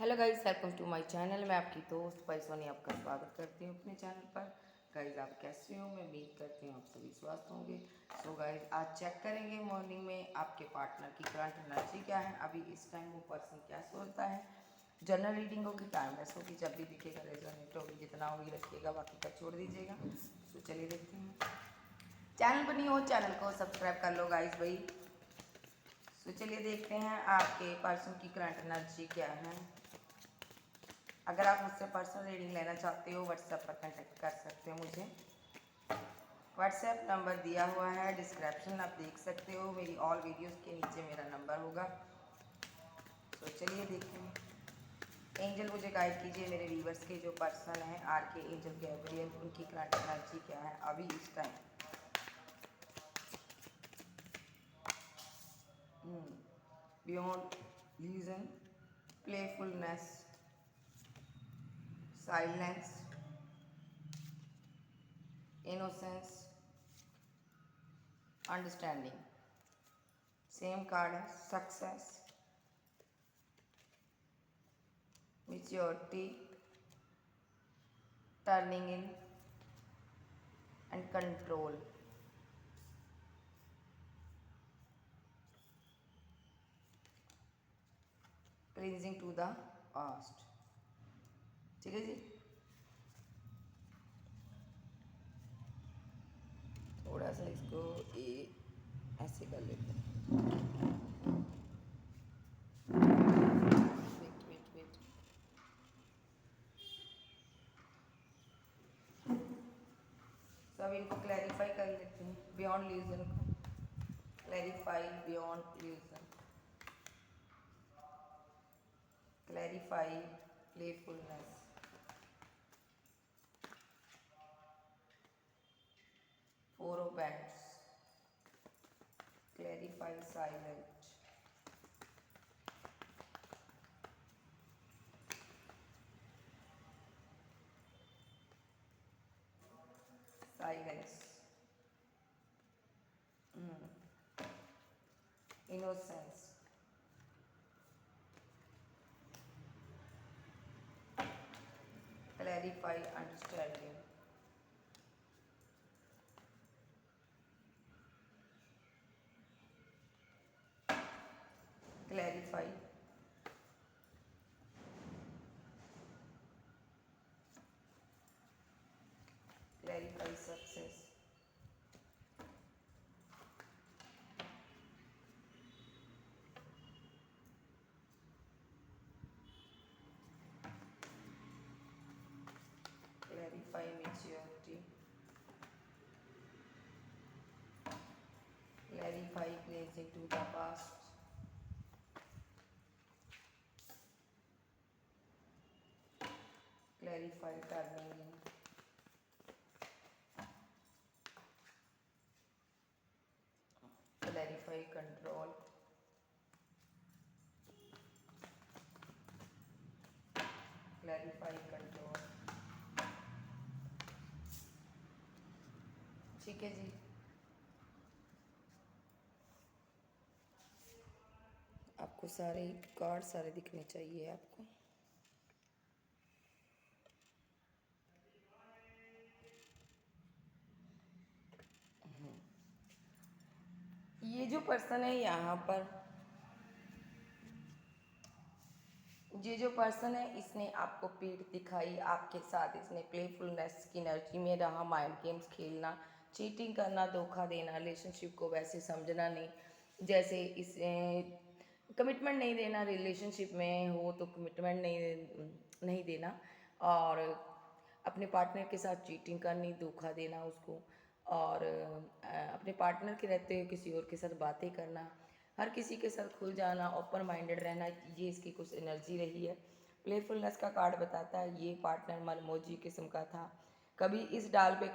Hello guys, welcome to my channel. मैं आपकी दोस्त पैसोनी आपका स्वागत करती हूँ अपने चैनल पर। गाइस, आप कैसे हो? मैं उम्मीद करती हूँ आप सभी स्वस्थ होंगे। सो गाइस, आज चेक करेंगे मॉर्निंग में आपके पार्टनर की करंट एनर्जी क्या है, अभी इस टाइम वो पर्सन क्या सोचता है। जनरल रीडिंग होगी, टाइमलेस होगी, जब भी दिखेगा रेजोनेट होगी, जितना होगी रखिएगा, बाकी का छोड़ दीजिएगा। सो चलिए देखते हैं। चैनल पर नहीं हो, चैनल को सब्सक्राइब कर लो गाइस भाई। तो चलिए देखते हैं आपके पर्सन की करंट एनर्जी क्या है। अगर आप मुझसे पर्सनल रीडिंग लेना चाहते हो, व्हाट्सएप पर कांटेक्ट कर सकते हो मुझे। व्हाट्सएप नंबर दिया हुआ है डिस्क्रिप्शन, आप देख सकते हो। मेरी ऑल वीडियोस के नीचे मेरा नंबर होगा। तो चलिए देखते हैं। एंजल मुझे गाइड कीजिए, मेरे व्यूवर्स के जो पर्सन हैं, आर के एंजल गैब्रियल, उनकी करंट एनर्जी क्या है अभी इस time. Beyond reason, playfulness, silence, innocence, understanding. Same card है success, maturity, turning in and control. Cleansing to the past। ठीक है जी। थोड़ा सा इसको ये ऐसे कर लेते हैं। Wait wait wait. सब इनको क्लैरिफाई कर लेते हैं। बियॉन्ड रीजन को clarify, beyond reason clarify, playfulness, four of wands, clarify, silent, silence, innocence, clarify, understanding, clarify, clarify, success, clarify, maturity, clarify, cleansing to the past, clarify, turning in, clarify, control, clarify, control। ठीक है जी। आपको सारे card सारे दिखने चाहिए आपको। ये जो पर्सन है यहाँ पर, ये जो पर्सन है इसने आपको पीठ दिखाई, आपके साथ इसने प्लेफुलनेस की एनर्जी में रहा, माइंड गेम्स खेलना, चीटिंग करना, धोखा देना, रिलेशनशिप को वैसे समझना नहीं जैसे इसे कमिटमेंट नहीं देना। रिलेशनशिप में हो तो कमिटमेंट नहीं देना, और अपने पार्टनर के साथ चीटिंग करनी, धोखा देना उसको, और अपने पार्टनर के रहते हुए किसी और के साथ बातें करना, हर किसी के साथ खुल जाना, ओपन माइंडेड रहना, ये इसकी कुछ एनर्जी रही है। प्लेफुलनेस का कार्ड बताता है ये पार्टनर मनमोजी किस्म का था, कभी इस डाल पे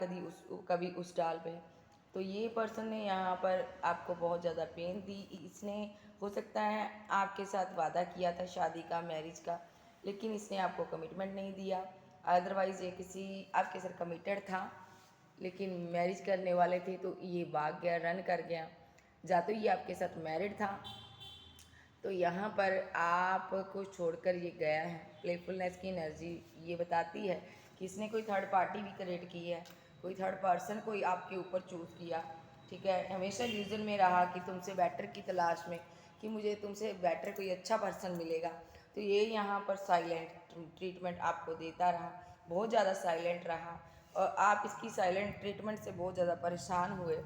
कभी उस डाल पे। तो ये पर्सन ने यहाँ पर आपको बहुत ज़्यादा पेन दी। इसने हो सकता है आपके साथ वादा किया था शादी का, मैरिज का, लेकिन इसने आपको कमिटमेंट नहीं दिया। अदरवाइज़ ये किसी आपके साथ कमिटेड था, लेकिन मैरिज करने वाले थे तो ये भाग गया, रन कर गया। या तो ये आपके साथ मैरिड था, तो यहाँ पर आपको छोड़कर ये गया है। प्लेफुलनेस की एनर्जी ये बताती है कि इसने कोई थर्ड पार्टी भी क्रिएट की है, कोई थर्ड पर्सन कोई आपके ऊपर चूज़ किया, ठीक है। हमेशा रीज़न में रहा कि तुमसे बेटर की तलाश में, कि मुझे तुमसे बेटर कोई अच्छा पर्सन मिलेगा। तो ये यहाँ पर साइलेंट ट्रीटमेंट आपको देता रहा, बहुत ज़्यादा साइलेंट रहा, और आप इसकी साइलेंट ट्रीटमेंट से बहुत ज़्यादा परेशान हुए,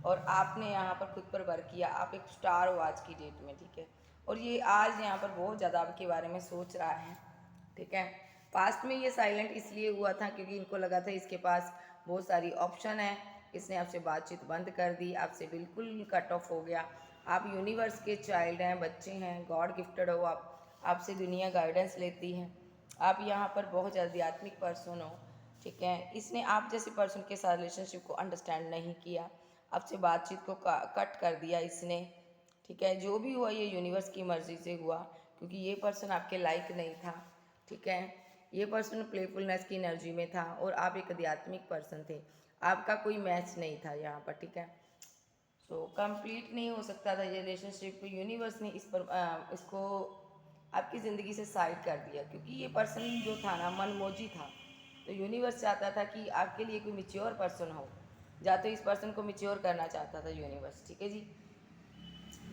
और आपने यहाँ पर खुद पर वर्क किया। आप एक स्टार हो आज की डेट में, ठीक है। और ये आज यहाँ पर बहुत ज़्यादा आपके बारे में सोच रहा है, ठीक है। पास्ट में ये साइलेंट इसलिए हुआ था क्योंकि इनको लगा था इसके पास बहुत सारी ऑप्शन है, इसने आपसे बातचीत बंद कर दी, आपसे बिल्कुल कट ऑफ हो गया। आप यूनिवर्स के चाइल्ड हैं, बच्चे हैं, गॉड गिफ्टेड हो आप, आपसे दुनिया गाइडेंस लेती है। आप यहाँ पर बहुत ज़्यादा आध्यात्मिक पर्सन हो, ठीक है। इसने आप जैसे पर्सन के साथ रिलेशनशिप को अंडरस्टैंड नहीं किया, आपसे बातचीत को कट कर दिया इसने, ठीक है। जो भी हुआ ये यूनिवर्स की मर्ज़ी से हुआ, क्योंकि ये पर्सन आपके लायक नहीं था, ठीक है। ये पर्सन प्लेफुलनेस की एनर्जी में था और आप एक आध्यात्मिक पर्सन थे, आपका कोई मैच नहीं था यहाँ पर, ठीक है। सो कंप्लीट नहीं हो सकता था ये रिलेशनशिप। यूनिवर्स ने इसको आपकी ज़िंदगी से साइड कर दिया, क्योंकि ये पर्सन जो था ना मनमोजी था। तो यूनिवर्स चाहता था कि आपके लिए कोई मिच्योर पर्सन हो, या तो इस पर्सन को मिच्योर करना चाहता था यूनिवर्स, ठीक है जी।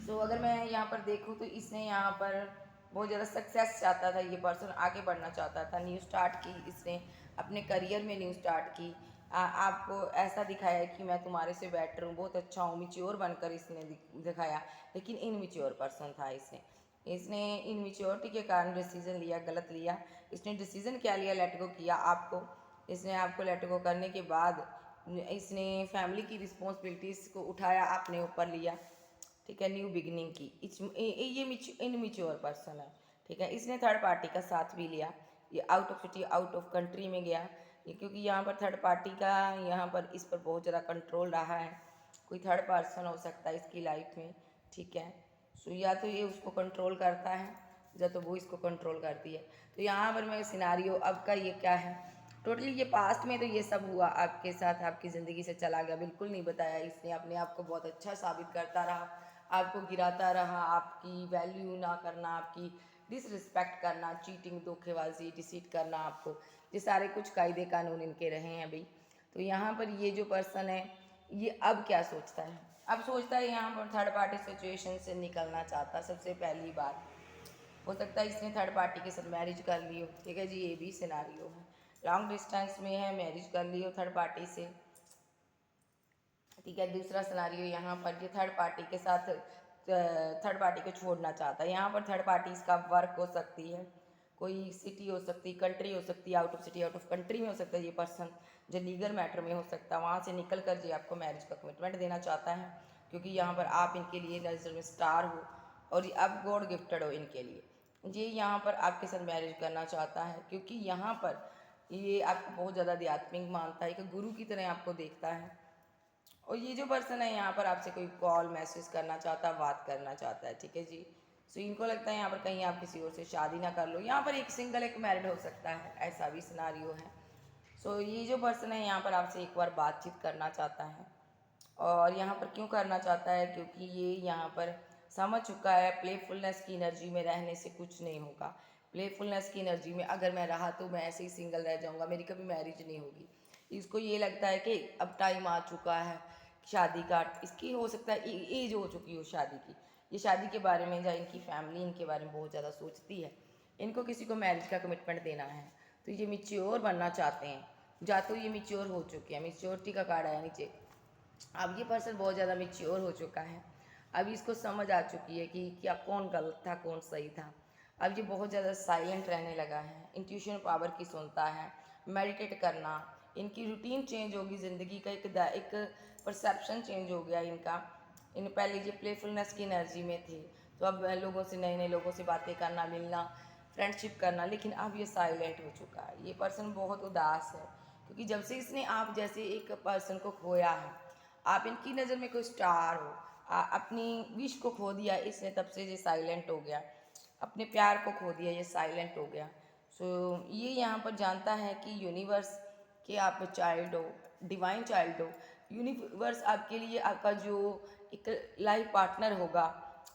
सो अगर मैं यहाँ पर देखूँ तो इसने यहाँ पर बहुत ज़्यादा सक्सेस चाहता था, ये पर्सन आगे बढ़ना चाहता था, न्यू स्टार्ट की इसने अपने करियर में, न्यू स्टार्ट की। आपको ऐसा दिखाया कि मैं तुम्हारे से बेटर हूँ, बहुत अच्छा हूँ, मिच्योर बनकर इसने दिखाया, लेकिन इनमिच्योर पर्सन था इसने। इसने इनमिच्योरिटी के कारण डिसीजन लिया, गलत लिया। इसने डिसीजन क्या लिया, लेट गो किया आपको। इसने आपको लेट गो करने के बाद इसने फैमिली की रिस्पॉन्सिबिलिटीज़ को उठाया, अपने ऊपर लिया, ठीक है, न्यू बिगिनिंग की। ये इनमिच्योर पर्सन है, ठीक है। इसने थर्ड पार्टी का साथ भी लिया, ये out of city, out of country में गया, ये क्योंकि यहाँ पर थर्ड पार्टी का यहाँ पर इस पर बहुत ज़्यादा कंट्रोल रहा है। कोई थर्ड पर्सन हो सकता है इसकी लाइफ में, ठीक है। सो या तो ये उसको कंट्रोल करता है, या तो वो इसको कंट्रोल करती है। तो यहाँ पर मैं सिनारियो अब का ये क्या है, टोटली ये पास्ट में तो ये सब हुआ आपके साथ, आपकी ज़िंदगी से चला गया, बिल्कुल नहीं बताया इसने। अपने आप को बहुत अच्छा साबित करता रहा, आपको गिराता रहा, आपकी वैल्यू ना करना, आपकी डिसरिस्पेक्ट करना, चीटिंग, धोखेबाजी, डिसीट करना आपको, ये सारे कुछ कायदे कानून इनके रहे हैं भाई। तो यहाँ पर ये जो पर्सन है ये अब क्या सोचता है, अब सोचता है यहाँ पर थर्ड पार्टी सिचुएशन से निकलना चाहता। सबसे पहली बात हो सकता है इसने थर्ड पार्टी के साथ मैरिज कर ली हो, ठीक है जी, ये भी सिनारियो है। लॉन्ग डिस्टेंस में है, मैरिज कर ली हो थर्ड पार्टी से, ठीक है। दूसरा सिनारियो यहाँ पर ये थर्ड पार्टी के साथ थर्ड पार्टी को छोड़ना चाहता है। यहाँ पर थर्ड पार्टी इसका वर्क हो सकती है, कोई सिटी हो सकती, कंट्री हो सकती है, out of city, out of country में हो सकता है ये पर्सन, जो लीगल मैटर में हो सकता है, वहाँ से निकल कर जी आपको मैरिज का कमिटमेंट देना चाहता है, क्योंकि यहाँ पर आप इनके लिए नजर में स्टार हो और आप गॉड गिफ्टेड हो इनके लिए। ये यहाँ पर आपके साथ मैरिज करना चाहता है, क्योंकि यहाँ पर ये आपको बहुत ज़्यादा आध्यात्मिक मानता है, एक गुरु की तरह आपको देखता है। और ये जो पर्सन है यहाँ पर आपसे कोई कॉल मैसेज करना चाहता है, बात करना चाहता है, ठीक है जी। सो इनको लगता है यहाँ पर कहीं आप किसी और से शादी ना कर लो। यहाँ पर एक सिंगल एक मैरिड हो सकता है, ऐसा भी सिनारियो है। सो ये जो पर्सन है यहाँ पर आपसे एक बार बातचीत करना चाहता है, और यहाँ पर क्यों करना चाहता है, क्योंकि ये यहाँ पर समझ चुका है प्लेफुलनेस की एनर्जी में रहने से कुछ नहीं होगा। प्लेफुलनेस की एनर्जी में अगर मैं रहा तो मैं ऐसे ही सिंगल रह जाऊँगा, मेरी कभी मैरिज नहीं होगी। इसको ये लगता है कि अब टाइम आ चुका है शादी का, इसकी हो सकता है एज हो चुकी हो शादी की, ये शादी के बारे में या इनकी फैमिली इनके बारे में बहुत ज़्यादा सोचती है, इनको किसी को मैरिज का कमिटमेंट देना है। तो ये मिच्योर बनना चाहते हैं, या तो ये मिच्योर हो चुके हैं, मिच्योरिटी का कार्ड आया नीचे। अब ये पर्सन बहुत ज़्यादा मिच्योर हो चुका है, अब इसको समझ आ चुकी है कि क्या कौन गलत था कौन सही था। अब ये बहुत ज़्यादा साइलेंट रहने लगा है, इंट्यूशन पावर की सुनता है, मेडिटेट करना, इनकी रूटीन चेंज होगी, ज़िंदगी का एक परसेप्शन चेंज हो गया इनका। इन पहले ये प्लेफुलनेस की एनर्जी में थे, तो अब लोगों से, नए नए लोगों से बातें करना, मिलना, फ्रेंडशिप करना, लेकिन अब ये साइलेंट हो चुका है। ये पर्सन बहुत उदास है, क्योंकि जब से इसने आप जैसे एक पर्सन को खोया है, आप इनकी नज़र में कोई स्टार हो, अपनी विश को खो दिया इसने, तब से ये साइलेंट हो गया, अपने प्यार को खो दिया, ये साइलेंट हो गया। सो ये यहाँ पर जानता है कि यूनिवर्स के आप चाइल्ड हो, डिवाइन चाइल्ड हो। यूनिवर्स आपके लिए आपका जो एक लाइफ पार्टनर होगा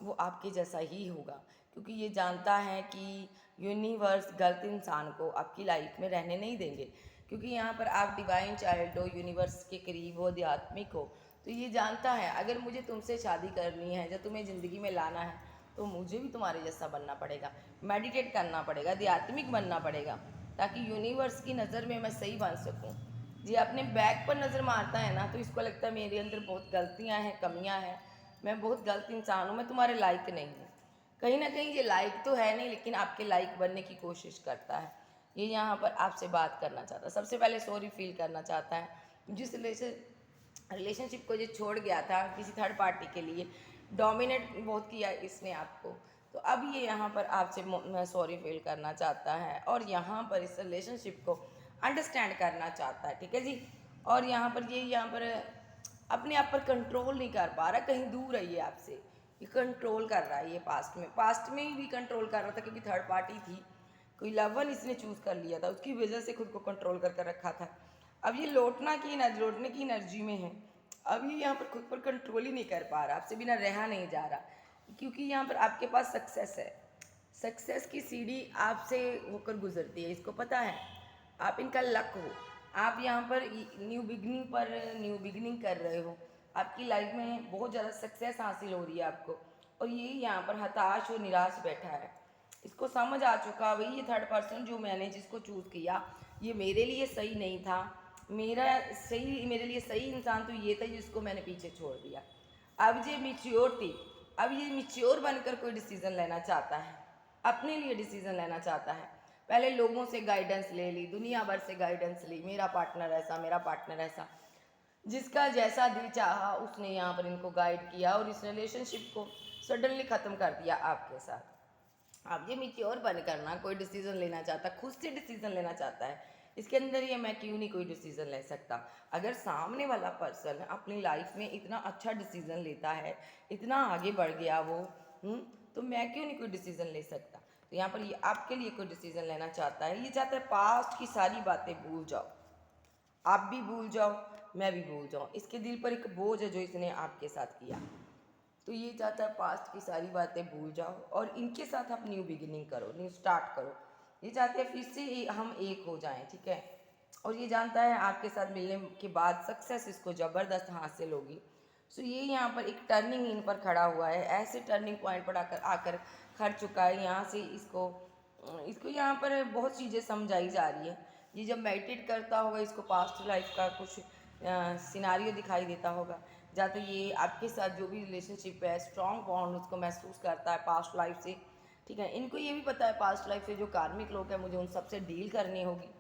वो आपके जैसा ही होगा, क्योंकि ये जानता है कि यूनिवर्स गलत इंसान को आपकी लाइफ में रहने नहीं देंगे, क्योंकि यहाँ पर आप डिवाइन चाइल्ड हो, यूनिवर्स के करीब हो, आध्यात्मिक हो। तो ये जानता है अगर मुझे तुमसे शादी करनी है, जब तुम्हें ज़िंदगी में लाना है, तो मुझे भी तुम्हारे जैसा बनना पड़ेगा, मेडिटेट करना पड़ेगा, आध्यात्मिक बनना पड़ेगा, ताकि यूनिवर्स की नज़र में मैं सही बन सकूँ। जी अपने बैक पर नज़र मारता है ना, तो इसको लगता है मेरे अंदर बहुत गलतियाँ हैं, कमियाँ हैं, मैं बहुत गलत इंसान हूँ, मैं तुम्हारे लायक नहीं हूँ। कहीं ना कहीं ये लायक तो है नहीं, लेकिन आपके लायक बनने की कोशिश करता है। ये यहाँ पर आपसे बात करना चाहता है, सबसे पहले सॉरी फील करना चाहता है। जिस रिलेशनशिप को जो छोड़ गया था किसी थर्ड पार्टी के लिए, डोमिनेट बहुत किया इसने आपको, तो अब ये यहाँ पर आपसे सॉरी फील करना चाहता है, और यहाँ पर इस रिलेशनशिप को अंडरस्टैंड करना चाहता है, ठीक है जी। और यहाँ पर अपने आप पर कंट्रोल नहीं कर पा रहा, कहीं दूर है ये आपसे, ये कंट्रोल कर रहा है। ये पास्ट में भी कंट्रोल कर रहा था, क्योंकि थर्ड पार्टी थी, कोई लव वन इसने चूज़ कर लिया था, उसकी वजह से खुद को कंट्रोल कर रखा था। अब ये लौटने की एनर्जी में है। अब ये यहाँ पर खुद पर कंट्रोल ही नहीं कर पा रहा, आपसे बिना रहा नहीं जा रहा, क्योंकि यहाँ पर आपके पास सक्सेस है। सक्सेस की सीढ़ी आपसे होकर गुजरती है, इसको पता है। आप इनका लक हो, आप यहाँ पर न्यू बिगनिंग कर रहे हो, आपकी लाइफ में बहुत ज़्यादा सक्सेस हासिल हो रही है आपको, और ये यहाँ पर हताश और निराश बैठा है। इसको समझ आ चुका भाई, ये थर्ड पर्सन जो मैंने जिसको चूज़ किया, ये मेरे लिए सही नहीं था। मेरे लिए सही इंसान तो ये था जिसको मैंने पीछे छोड़ दिया। अब ये मिच्योर थी, अब ये मिच्योर बनकर कोई डिसीज़न लेना चाहता है, अपने लिए डिसीज़न लेना चाहता है। पहले लोगों से गाइडेंस ले ली, दुनिया भर से गाइडेंस ली, मेरा पार्टनर ऐसा, मेरा पार्टनर ऐसा, जिसका जैसा दिल चाहा उसने यहाँ पर इनको गाइड किया, और इस रिलेशनशिप को सडनली ख़त्म कर दिया आपके साथ। अब ये मेच्योर बन करना कोई डिसीज़न लेना चाहता, खुद से डिसीज़न लेना चाहता है। इसके अंदर ये मैं क्यों नहीं कोई डिसीज़न ले सकता। अगर सामने वाला पर्सन अपनी लाइफ में इतना अच्छा डिसीज़न लेता है, इतना आगे बढ़ गया वो, तो मैं क्यों नहीं कोई डिसीज़न ले सकता। तो यहाँ पर ये आपके लिए कोई डिसीज़न लेना चाहता है, ये चाहता है पास्ट की सारी बातें भूल जाओ, आप भी भूल जाओ, मैं भी भूल जाऊँ। इसके दिल पर एक बोझ है जो इसने आपके साथ किया, तो ये चाहता है पास्ट की सारी बातें भूल जाओ और इनके साथ आप न्यू बिगिनिंग करो, न्यू स्टार्ट करो। ये चाहते हैं फिर से हम एक हो जाएं, ठीक है। और ये जानता है आपके साथ मिलने के बाद सक्सेस इसको ज़बरदस्त हासिल होगी। सो ये यहाँ पर एक टर्निंग इन पर खड़ा हुआ है, ऐसे टर्निंग पॉइंट पर आकर खड़ चुका है। यहाँ से इसको इसको यहाँ पर बहुत चीज़ें समझाई जा रही है। ये जब मेडिटेट करता होगा, इसको पास्ट लाइफ का कुछ सिनारियो दिखाई देता होगा, जहाँ तक ये आपके साथ जो भी रिलेशनशिप है, स्ट्रॉन्ग बॉन्ड उसको महसूस करता है पास्ट लाइफ से, ठीक है। इनको ये भी पता है पास्ट लाइफ से जो कार्मिक लोग हैं मुझे उन सब से डील करनी होगी,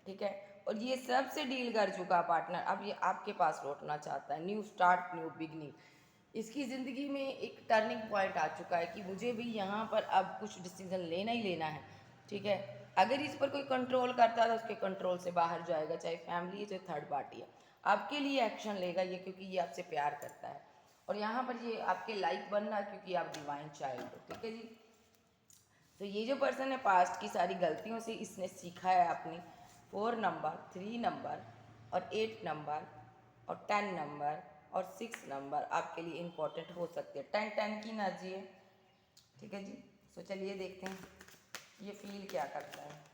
ठीक है। और ये सब से डील कर चुका पार्टनर, अब ये आपके पास लौटना चाहता है, न्यू स्टार्ट, न्यू बिगनिंग। इसकी ज़िंदगी में एक टर्निंग पॉइंट आ चुका है कि मुझे भी यहाँ पर अब कुछ डिसीज़न लेना ही लेना है, ठीक है। अगर इस पर कोई कंट्रोल करता है तो उसके कंट्रोल से बाहर जाएगा, चाहे फैमिली है चाहे थर्ड पार्टी है, आपके लिए एक्शन लेगा ये, क्योंकि ये आपसे प्यार करता है। और यहाँ पर ये आपके लाइक बनना, क्योंकि आप डिवाइन चाइल्ड हो, ठीक है जी। तो ये जो पर्सन है, पास्ट की सारी गलतियों से इसने सीखा है अपनी 4 नंबर, 3 नंबर और 8 नंबर और 10 नंबर और 6 नंबर आपके लिए इम्पोर्टेंट हो सकते हैं। 10 की एनर्जी है, ठीक है जी। तो चलिए देखते हैं ये फील क्या करता है।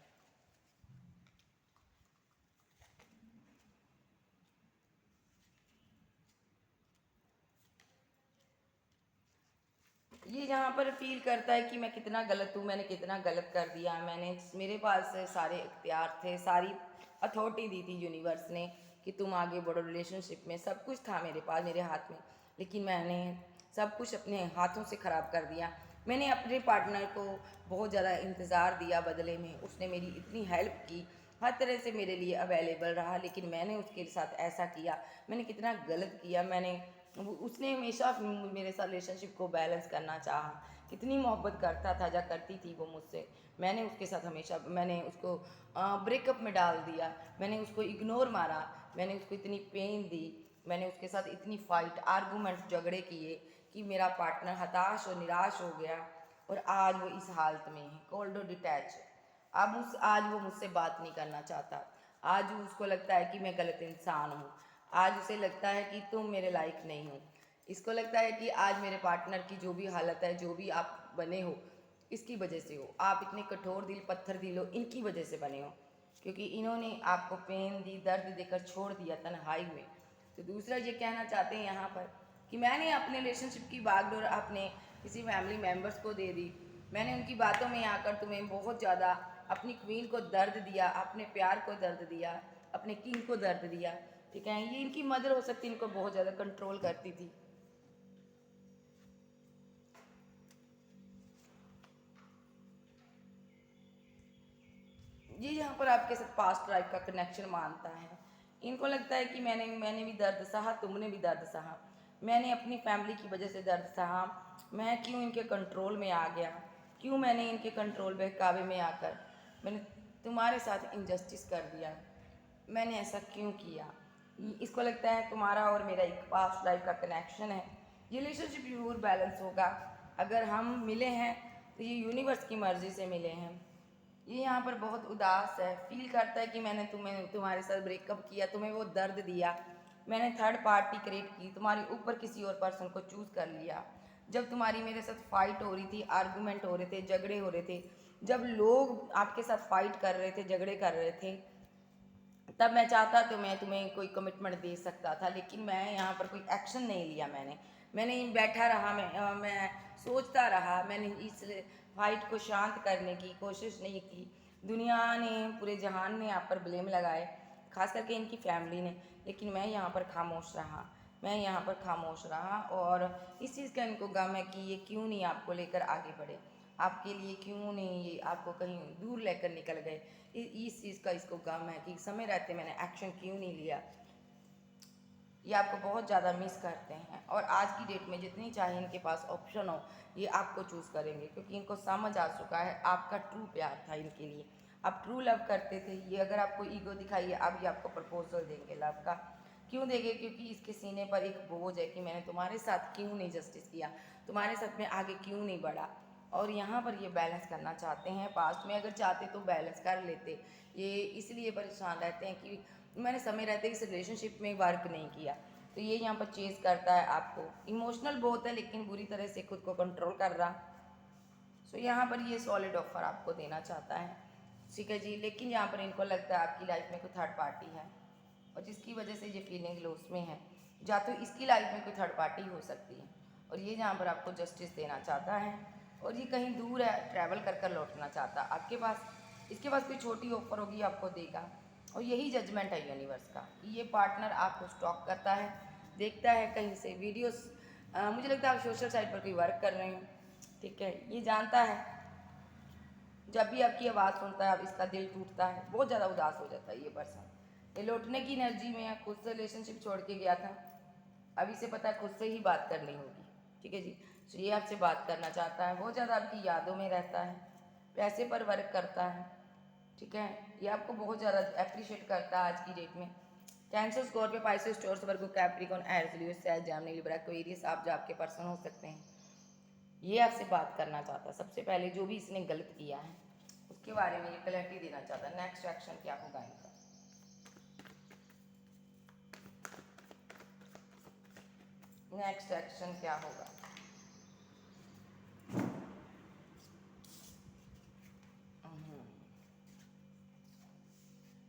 ये यहाँ पर फील करता है कि मैं कितना गलत हूँ, मैंने कितना गलत कर दिया, मेरे पास सारे इख्तियार थे, सारी अथॉरिटी दी थी यूनिवर्स ने कि तुम आगे बढ़ो रिलेशनशिप में, सब कुछ था मेरे पास, मेरे हाथ में, लेकिन मैंने सब कुछ अपने हाथों से ख़राब कर दिया। मैंने अपने पार्टनर को बहुत ज़्यादा इंतज़ार दिया, बदले में उसने मेरी इतनी हेल्प की, हर तरह से मेरे लिए अवेलेबल रहा, लेकिन मैंने उसके साथ ऐसा किया, मैंने कितना गलत किया। उसने हमेशा मेरे साथ रिलेशनशिप को बैलेंस करना चाहा, कितनी मोहब्बत करता था, जब करती थी वो मुझसे, मैंने उसके साथ हमेशा, मैंने उसको ब्रेकअप में डाल दिया, मैंने उसको इग्नोर मारा, मैंने उसको इतनी पेन दी, मैंने उसके साथ इतनी फाइट, आर्गूमेंट, झगड़े किए कि मेरा पार्टनर हताश और निराश हो गया, और आज वो इस हालत में है, कोल्ड और डिटैच। आज वो मुझसे बात नहीं करना चाहता, आज उसको लगता है कि मैं गलत इंसान हूँ, आज उसे लगता है कि तुम मेरे लायक नहीं हो। इसको लगता है कि आज मेरे पार्टनर की जो भी हालत है, जो भी आप बने हो, इसकी वजह से हो। आप इतने कठोर दिल पत्थर दिल हो, इनकी वजह से बने हो, क्योंकि इन्होंने आपको पेन दी, दर्द देकर छोड़ दिया तन्हाई में। तो दूसरा ये कहना चाहते हैं यहाँ पर कि मैंने अपने रिलेशनशिप की बागडोर अपने किसी फैमिली मेम्बर्स को दे दी। मैंने उनकी बातों में आकर तुम्हें बहुत ज़्यादा अपनी क्वीन को दर्द दिया, अपने प्यार को दर्द दिया, अपने किंग को दर्द दिया। ठीक है, ये इनकी मदर हो सकती है, इनको बहुत ज़्यादा कंट्रोल करती थी। ये यहाँ पर आपके साथ पास्ट लाइफ का कनेक्शन मानता है। इनको लगता है कि मैंने भी दर्द सहा, तुमने भी दर्द सहा, मैंने अपनी फैमिली की वजह से दर्द सहा, मैं क्यों इनके कंट्रोल में आ गया, क्यों मैंने इनके कंट्रोल बहकावे में आकर मैंने तुम्हारे साथ इनजस्टिस कर दिया, मैंने ऐसा क्यों किया। इसको लगता है तुम्हारा और मेरा एक पास्ट लाइफ का कनेक्शन है, ये रिलेशनशिप जरूर बैलेंस होगा। अगर हम मिले हैं तो ये यूनिवर्स की मर्जी से मिले हैं। ये यहाँ पर बहुत उदास है, फील करता है कि मैंने तुम्हारे साथ ब्रेकअप किया, तुम्हें वो दर्द दिया, मैंने थर्ड पार्टी क्रिएट की, तुम्हारे ऊपर किसी और पर्सन को चूज़ कर लिया। जब तुम्हारी मेरे साथ फाइट हो रही थी, आर्गूमेंट हो रहे थे, झगड़े हो रहे थे, जब लोग आपके साथ फाइट कर रहे थे, झगड़े कर रहे थे, तब मैं चाहता तो मैं तुम्हें कोई कमिटमेंट दे सकता था, लेकिन मैं यहाँ पर कोई एक्शन नहीं लिया। मैंने बैठा रहा, मैं सोचता रहा, मैंने इस फाइट को शांत करने की कोशिश नहीं की। दुनिया ने, पूरे जहान ने आप पर ब्लेम लगाए, खास करके इनकी फैमिली ने, लेकिन मैं यहाँ पर खामोश रहा, मैं यहाँ पर खामोश रहा। और इस चीज़ का इनको गम है कि ये क्यों नहीं आपको लेकर आगे बढ़े, आपके लिए क्यों नहीं ये आपको कहीं दूर लेकर निकल गए। इस चीज़ का इसको गम है कि समय रहते मैंने एक्शन क्यों नहीं लिया। ये आपको बहुत ज़्यादा मिस करते हैं, और आज की डेट में जितनी चाहे इनके पास ऑप्शन हो, ये आपको चूज़ करेंगे, क्योंकि इनको समझ आ चुका है आपका ट्रू प्यार था इनके लिए, आप ट्रू लव करते थे। ये अगर आपको ईगो दिखाइए, अब ये आपको प्रपोजल देंगे लव का। क्यों देंगे? क्योंकि इसके सीने पर एक बोझ है कि मैंने तुम्हारे साथ क्यों नहीं जस्टिस किया, तुम्हारे साथ में आगे क्यों नहीं बढ़ा। और यहाँ पर ये बैलेंस करना चाहते हैं। पास्ट में अगर चाहते तो बैलेंस कर लेते, ये इसलिए परेशान रहते हैं कि मैंने समय रहते इस रिलेशनशिप में वर्क नहीं किया। तो ये यहाँ पर चेज करता है आपको, इमोशनल बहुत है लेकिन बुरी तरह से खुद को कंट्रोल कर रहा। सो यहाँ पर ये सॉलिड ऑफर आपको देना चाहता है, ठीक है जी। लेकिन यहाँ पर इनको लगता है आपकी लाइफ में कोई थर्ड पार्टी है, और जिसकी वजह से ये फीलिंग लॉस में है। या तो इसकी लाइफ में कोई थर्ड पार्टी हो सकती है, और ये यहाँ पर आपको जस्टिस देना चाहता है, और ये कहीं दूर है, ट्रैवल कर कर लौटना चाहता है आपके पास। इसके पास कोई छोटी ऑफर होगी आपको देगा, और यही जजमेंट है यूनिवर्स का कि ये पार्टनर आपको स्टॉक करता है, देखता है कहीं से वीडियोस। मुझे लगता है आप सोशल साइट पर कोई वर्क कर रहे हैं, ठीक है। ये जानता है जब भी आपकी आवाज़ सुनता है अब इसका दिल टूटता है, बहुत ज़्यादा उदास हो जाता है ये पर्सन। ये लौटने की एनर्जी में है, खुद से रिलेशनशिप छोड़ के गया था, अभी से पता है खुद से ही बात करनी होगी, ठीक है जी। तो ये आपसे बात करना चाहता है, बहुत ज़्यादा आपकी यादों में रहता है, पैसे पर वर्क करता है, ठीक है। ये आपको बहुत ज़्यादा अप्रिशिएट करता है आज की डेट में। कैंसर, स्कॉर्पियो, पाइसेस, टॉरस, वर्गो, कैप्रिकॉर्न, एरीज, लियो, सैज, जेमिनी, लिब्रा, एक्वेरियस, आप जो आपके पर्सन हो सकते हैं, ये आपसे बात करना चाहता है। सबसे पहले जो भी इसने गलत किया है उसके बारे में ये क्लैरिटी देना चाहता है। नेक्स्ट एक्शन क्या होगा इनका, नेक्स्ट एक्शन क्या होगा।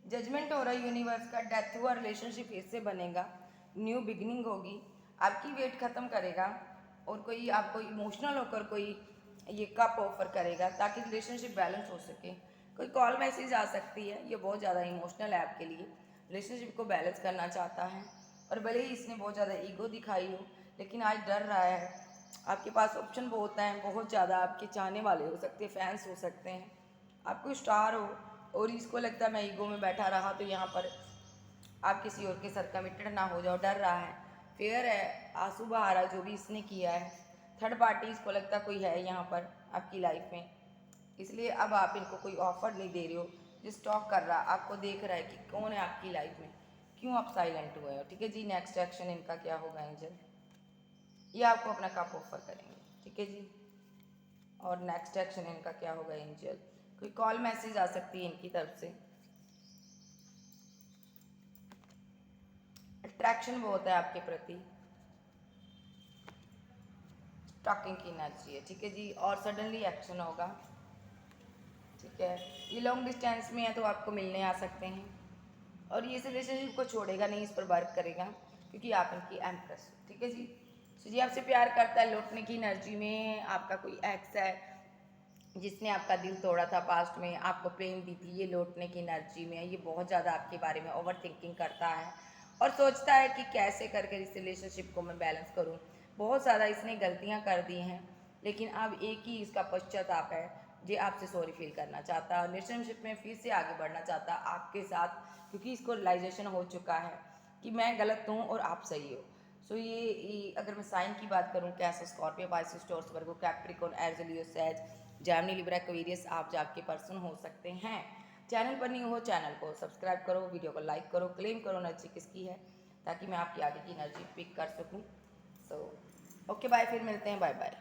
जजमेंट हो रहा है यूनिवर्स का, डेथ हुआ रिलेशनशिप फिर से बनेगा, न्यू बिगिनिंग होगी, आपकी वेट खत्म करेगा, और कोई आपको इमोशनल होकर कोई ये कप ऑफर करेगा ताकि रिलेशनशिप बैलेंस हो सके। कोई कॉल मैसेज आ सकती है, ये बहुत ज़्यादा इमोशनल है आपके लिए, रिलेशनशिप को बैलेंस करना चाहता है। और भले ही इसने बहुत ज़्यादा ईगो दिखाई हो, लेकिन आज डर रहा है। आपके पास ऑप्शन बहुत हैं, बहुत ज़्यादा आपके चाहने वाले हो सकते हैं, फैंस हो सकते हैं, आपको स्टार हो, और इसको लगता है मैं ईगो में बैठा रहा तो यहाँ पर आप किसी और के साथ कमिटेड ना हो जाओ, डर रहा है, फेयर है, आंसू बहा रहा है जो भी इसने किया है। थर्ड पार्टी इसको लगता कोई है यहाँ पर आपकी लाइफ में, इसलिए अब आप इनको कोई ऑफर नहीं दे रहे हो। जो स्टॉक कर रहा, आपको देख रहा है कि कौन है आपकी लाइफ में, क्यों आप साइलेंट हुए हो, ठीक है जी। नेक्स्ट एक्शन इनका क्या होगा एंजल, ये आपको अपना कप ऑफर करेंगे, ठीक है जी। और नेक्स्ट एक्शन इनका क्या होगा एंजल, कोई कॉल मैसेज आ सकती है इनकी तरफ से, अट्रैक्शन बहुत है आपके प्रति, टॉकिंग की एनर्जी है, ठीक है जी। और सडनली एक्शन होगा, ठीक है। ये लॉन्ग डिस्टेंस में है तो आपको मिलने आ सकते हैं, और ये इस रिलेशनशिप को छोड़ेगा नहीं, इस पर वर्क करेगा, क्योंकि आप इनकी एम्प्रेस हो, ठीक है जी। तो जी आपसे प्यार करता है, लौटने की एनर्जी में। आपका कोई एक्स है जिसने आपका दिल तोड़ा था पास्ट में, आपको पेन दी थी, ये लौटने की एनर्जी में है। ये बहुत ज़्यादा आपके बारे में ओवर थिंकिंग करता है और सोचता है कि कैसे करके इस रिलेशनशिप को मैं बैलेंस करूं। बहुत ज़्यादा इसने गलतियां कर दी हैं, लेकिन अब एक ही इसका पश्चाताप है, जो आपसे सॉरी फील करना चाहता है, रिलेशनशिप में फिर से आगे बढ़ना चाहता है आपके साथ, क्योंकि इसको रियलाइजेशन हो चुका है कि मैं गलत हूँ और आप सही हो। सो ये अगर मैं साइन की बात करूँ, कैसे स्कॉर्पियो, पाइसेस, टॉरस, वर्गो, कैप्रिकॉर्न, एरियल, लियो, सैज, जेमिनी, लिब्रा, एक्वेरियस आप जाके पर्सन हो सकते हैं। चैनल पर नहीं हो, चैनल को सब्सक्राइब करो, वीडियो को लाइक करो, क्लेम करो एनर्जी किसकी है, ताकि मैं आपकी आगे की एनर्जी पिक कर सकूं। सो ओके बाय, फिर मिलते हैं, बाय बाय।